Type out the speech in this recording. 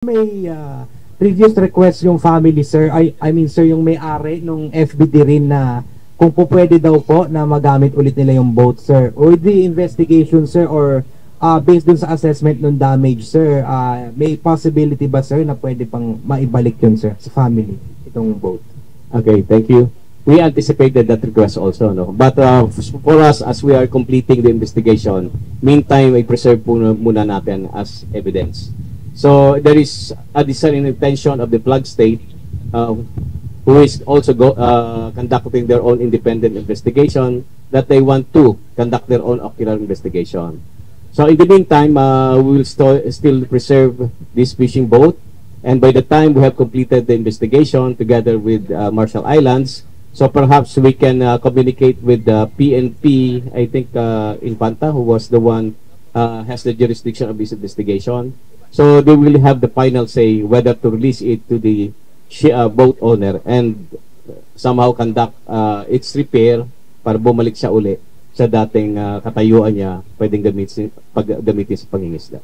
May previous request yung family, sir. I mean, sir, yung may-ari nung FBD rin na kung po pwede daw po na magamit ulit nila yung boat, sir. With the investigation, sir, or based dun sa assessment ng damage, sir, may possibility ba, sir, na pwede pang maibalik yun, sir, sa family, itong boat? Okay, thank you. We anticipated that request also, no? But for us, as we are completing the investigation, meantime, I preserve muna natin as evidence. So there is a discerning intention of the flag state, who is also conducting their own independent investigation, that they want to conduct their own ocular investigation. So in the meantime, we will still preserve this fishing boat, and by the time we have completed the investigation together with Marshall Islands, so perhaps we can communicate with the PNP, I think Infanta, who was the one has the jurisdiction of this investigation. So they will have the final say whether to release it to the boat owner and somehow conduct its repair para bumalik siya uli sa dating katayuan niya, pwedeng gamitin sa pangingisda.